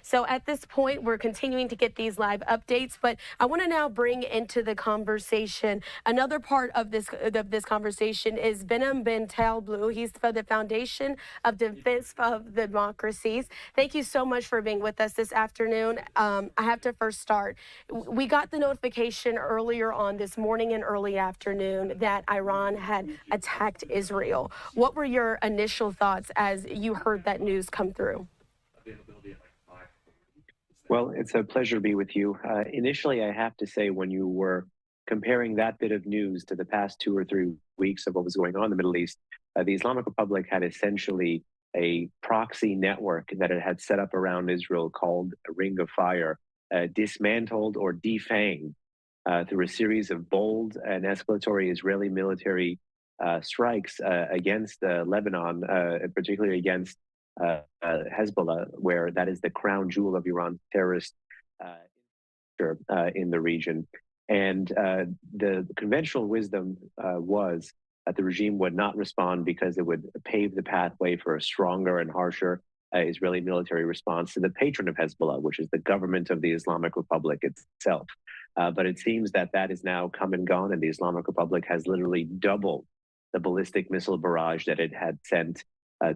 So at this point, we're continuing to get these live updates, but I want to now bring into the conversation another part of this conversation is Behnam Ben Taleblu. He's for the Foundation of Defense of Democracies. Thank you so much for being with us this afternoon. I have to first start. We got the notification earlier on this morning and early afternoon that Iran had attacked Israel. What were your initial thoughts as you heard that news come through? Well, it's a pleasure to be with you. Initially, I have to say, when you were comparing that bit of news to the past 2 or 3 weeks of what was going on in the Middle East, the Islamic Republic had essentially a proxy network that it had set up around Israel called a Ring of Fire, dismantled or defanged through a series of bold and escalatory Israeli military strikes against Lebanon, particularly against Hezbollah, where that is the crown jewel of Iran's terrorist in the region. And the conventional wisdom was that the regime would not respond because it would pave the pathway for a stronger and harsher Israeli military response to the patron of Hezbollah, which is the government of the Islamic Republic itself. But it seems that that is now come and gone, and the Islamic Republic has literally doubled the ballistic missile barrage that it had sent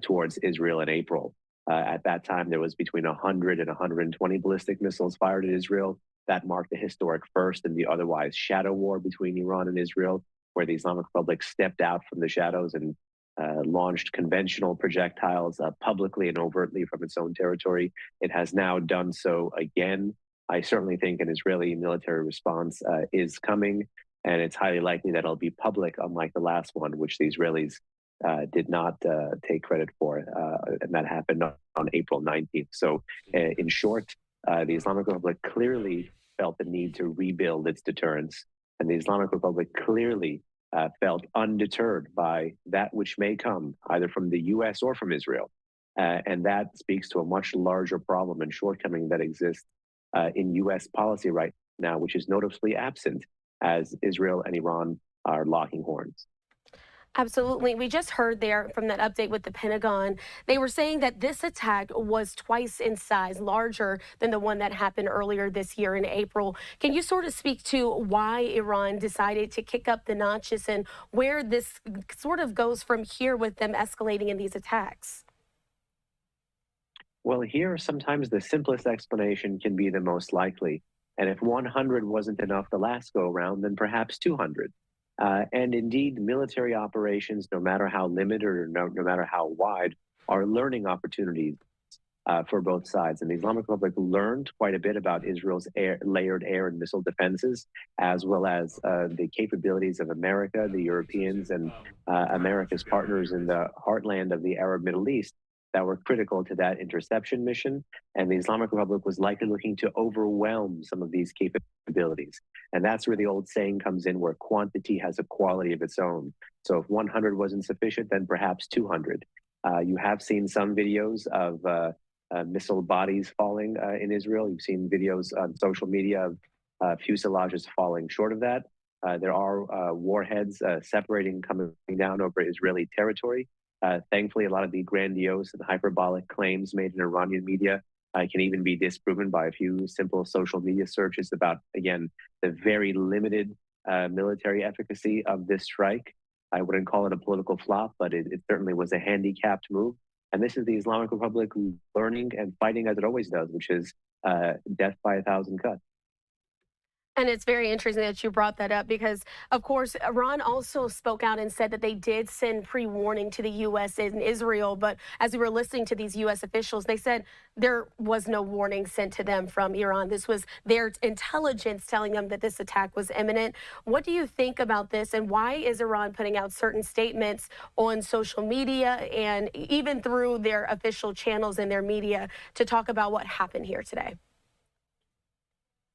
towards Israel in April. At that time, there was between 100 and 120 ballistic missiles fired at Israel. That marked a historic first in the otherwise shadow war between Iran and Israel, where the Islamic Republic stepped out from the shadows and launched conventional projectiles publicly and overtly from its own territory. It has now done so again. I certainly think an Israeli military response is coming, and it's highly likely that it'll be public, unlike the last one, which the Israelis did not take credit for, and that happened on April 19th. So in short, the Islamic Republic clearly felt the need to rebuild its deterrence, and the Islamic Republic clearly felt undeterred by that which may come, either from the US or from Israel. And that speaks to a much larger problem and shortcoming that exists in US policy right now, which is noticeably absent as Israel and Iran are locking horns. Absolutely. We just heard there from that update with the Pentagon. They were saying that this attack was twice in size, larger than the one that happened earlier this year in April. Can you sort of speak to why Iran decided to kick up the notches and where this sort of goes from here with them escalating in these attacks? Well, here, sometimes the simplest explanation can be the most likely. And if 100 wasn't enough the last go around, then perhaps 200. And indeed, military operations, no matter how limited or no matter how wide, are learning opportunities for both sides. And the Islamic Republic learned quite a bit about Israel's layered air and missile defenses, as well as the capabilities of America, the Europeans, and America's partners in the heartland of the Arab Middle East that were critical to that interception mission. And the Islamic Republic was likely looking to overwhelm some of these capabilities. And that's where the old saying comes in, where quantity has a quality of its own. So if 100 wasn't sufficient, then perhaps 200. You have seen some videos of missile bodies falling in Israel. You've seen videos on social media of fuselages falling short of that. There are warheads separating, coming down over Israeli territory. Thankfully, a lot of the grandiose and hyperbolic claims made in Iranian media can even be disproven by a few simple social media searches about, again, the very limited military efficacy of this strike. I wouldn't call it a political flop, but it certainly was a handicapped move. And this is the Islamic Republic learning and fighting as it always does, which is death by 1,000 cuts. And it's very interesting that you brought that up because, of course, Iran also spoke out and said that they did send pre-warning to the U.S. and Israel. But as we were listening to these U.S. officials, they said there was no warning sent to them from Iran. This was their intelligence telling them that this attack was imminent. What do you think about this? And why is Iran putting out certain statements on social media and even through their official channels and their media to talk about what happened here today?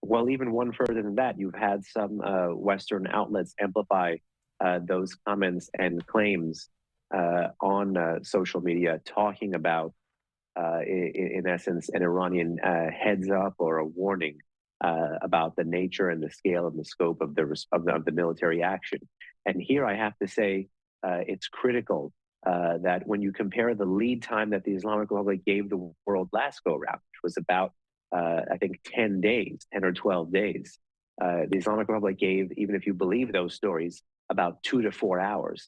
Well, even one further than that, you've had some Western outlets amplify those comments and claims on social media, talking about, in essence, an Iranian heads up or a warning about the nature and the scale and the scope of the military action. And here I have to say it's critical that when you compare the lead time that the Islamic Republic gave the world last go around, which was about I think, 10 days, 10 or 12 days. The Islamic Republic gave, even if you believe those stories, about 2 to 4 hours